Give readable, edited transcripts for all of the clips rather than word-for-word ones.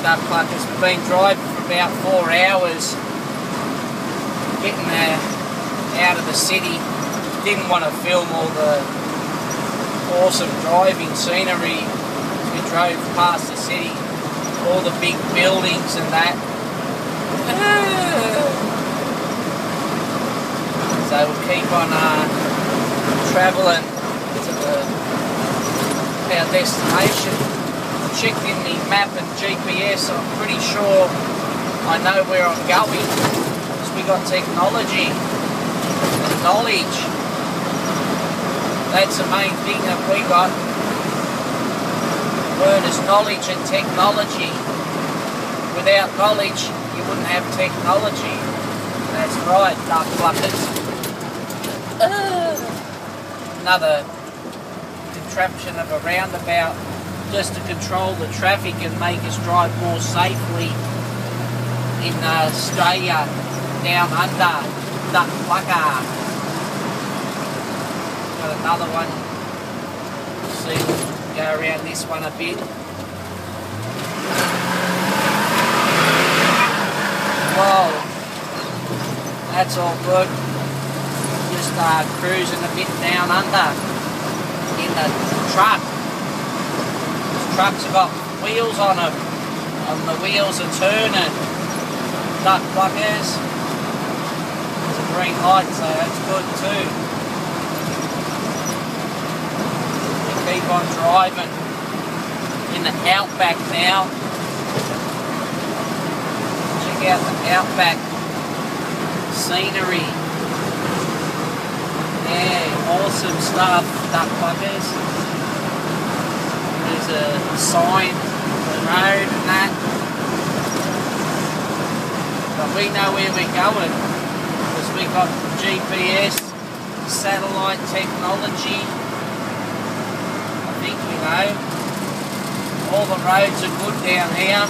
duck pluckers. We've been driving for about 4 hours, getting out of the city. Didn't want to film all the awesome driving scenery as we drove past the city, all the big buildings and that. So we'll keep on travelling to our destination. Checked in the map and GPS, I'm pretty sure I know where I'm going, because we got technology and knowledge. That's the main thing that we got. Word is knowledge and technology. Without knowledge, you wouldn't have technology. That's right, duck pluckers. Another contraption of a roundabout just to control the traffic and make us drive more safely in Australia, down under, duck plucker. Got another one. See, we'll go around this one a bit. Whoa, that's all good. Just cruising a bit down under in the truck. This truck's got wheels on them, and the wheels are turning. Duck pluckers. There's a green light, so that's good too. We keep on driving in the outback now. Check out the outback scenery. Yeah, awesome stuff, duck pluckers. There's a sign on the road and that. But we know where we're going, because we got GPS, satellite technology. I think we know. All the roads are good down here.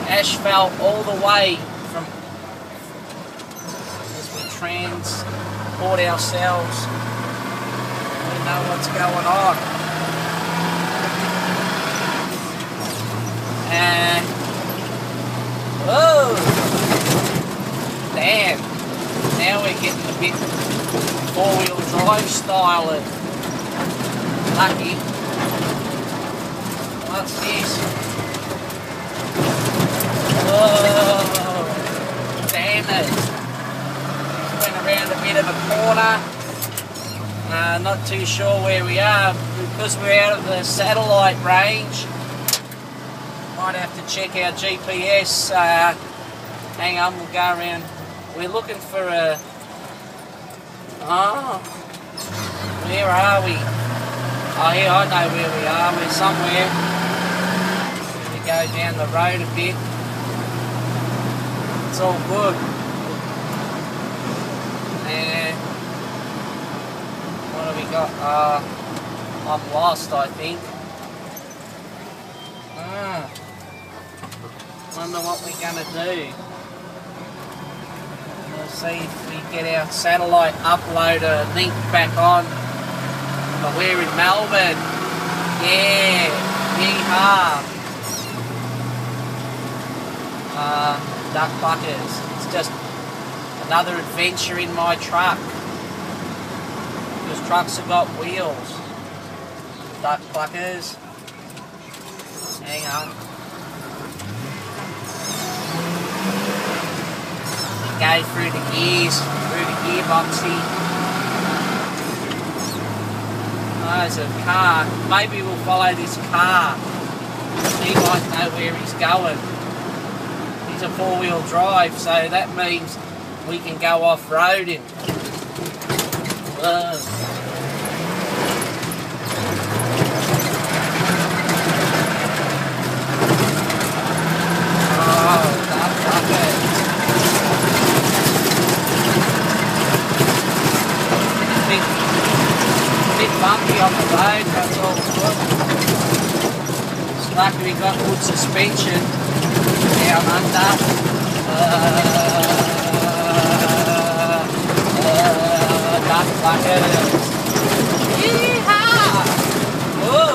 Asphalt all the way from as we transport ourselves. We know what's going on. And whoa! Damn! Now we're getting a bit four-wheel drive style. Lucky. What's this? Oh, damn it. Went around a bit of a corner. Not too sure where we are. Because we're out of the satellite range, might have to check our GPS. Hang on, we'll go around. We're looking for a... Oh, where are we? Oh, yeah, I know where we are. We're somewhere. We go down the road a bit. It's all good. And what have we got? I'm lost, I think. Wonder what we're gonna do. We'll see if we get our satellite uploader link back on. But we're in Melbourne. Yeah, yeehaw. Duck pluckers. It's just another adventure in my truck. Because trucks have got wheels. Duck pluckers. Hang on. Go through the gears, through the gearboxy. Oh, there's a car. Maybe we'll follow this car. He might know where he's going. He's a four-wheel drive, so that means we can go off-roading. Oh, that's it. Bit bumpy on the road, that's all good. It's lucky we got good suspension down under. Duck pluckers. Yeehaw! Whoa!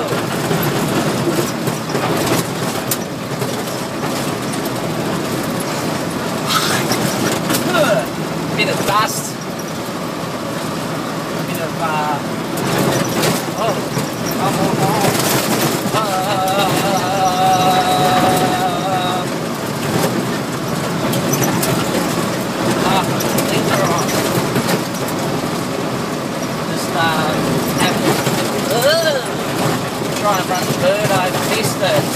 trying to run the bird over distance.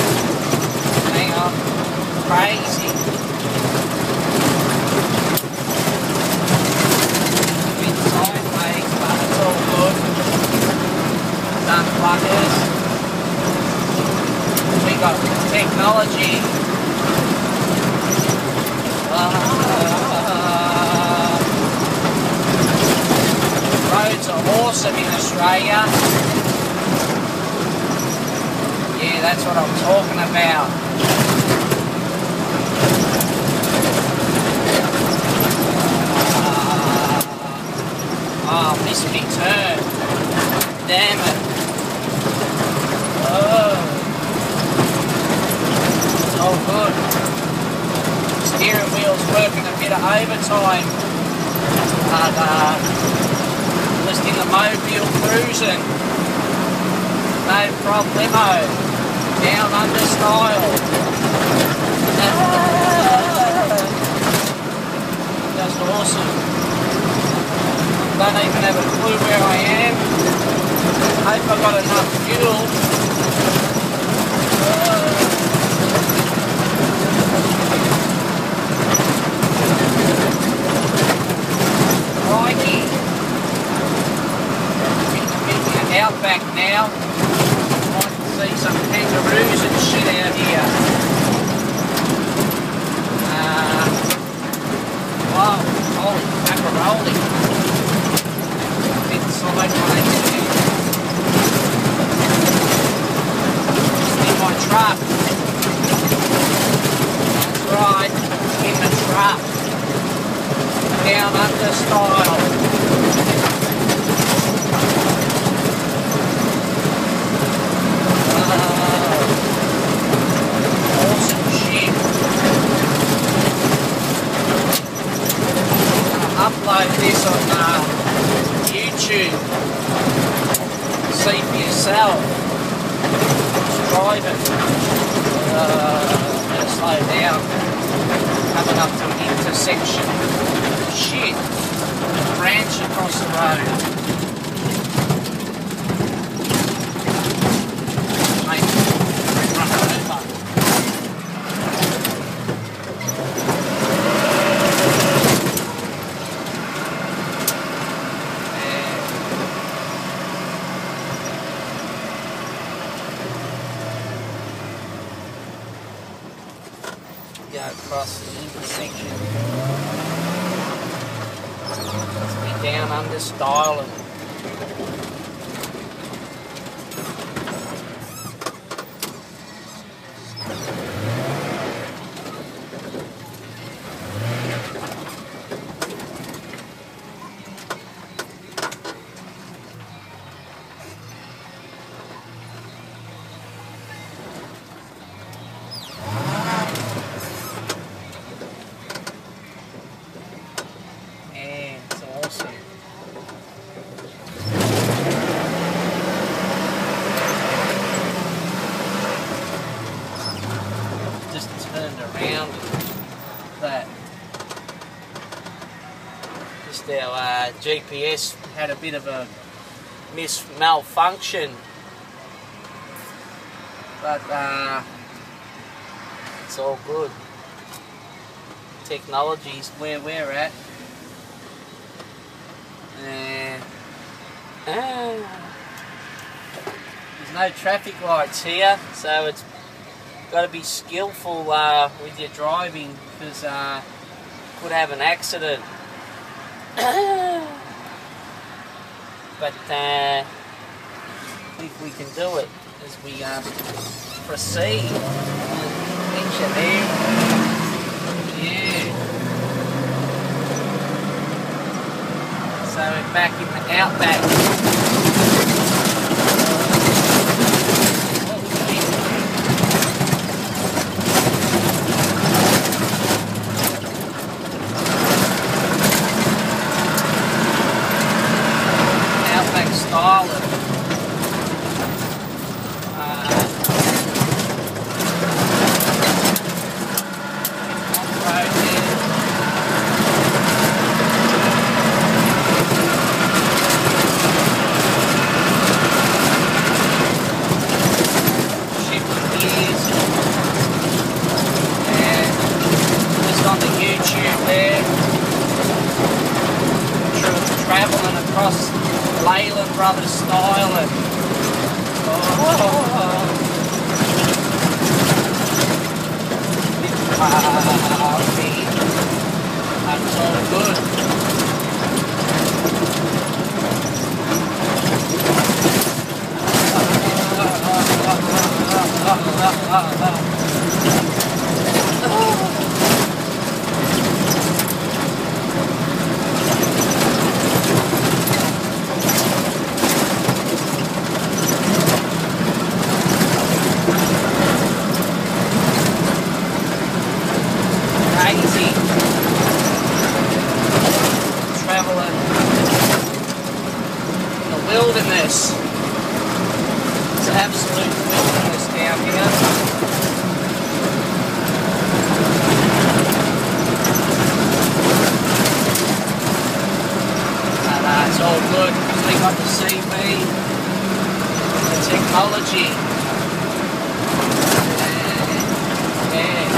Hang on. Crazy. A bit sideways, but it's all good. Done buggers. We got technology. Roads are awesome in Australia. Yeah, that's what I'm talking about. Oh, missed me turn. Damn it. Oh. It's all good. Steering wheel's working a bit of overtime. Listening to Mobile Croozing. No problemo. Down under style. Just awesome. Don't even have a clue where I am. Hope I got enough fuel. Crikey. Outback now. Might see some kangaroos and shit out here. Wow, holy macaroni. Bit sideways there. Just in my truck. That's right, in the truck. Down under style. Awesome shit. Upload this on YouTube. See for yourself. Just driving. Better slow down. Coming up to an intersection. Shit. Branch across the road. Go across the intersection. Let's be down under style. Around that. Just our GPS had a bit of a malfunction, but it's all good. Technology's where we're at. There's no traffic lights here, so it's got to be skillful with your driving, because could have an accident. But I think we can do it as we proceed. Picture there. Yeah. So we're back in the outback. Crazy. Traveling in the wilderness. It's absolute wilderness down here. It's all good because we got the CV, the technology. Yeah.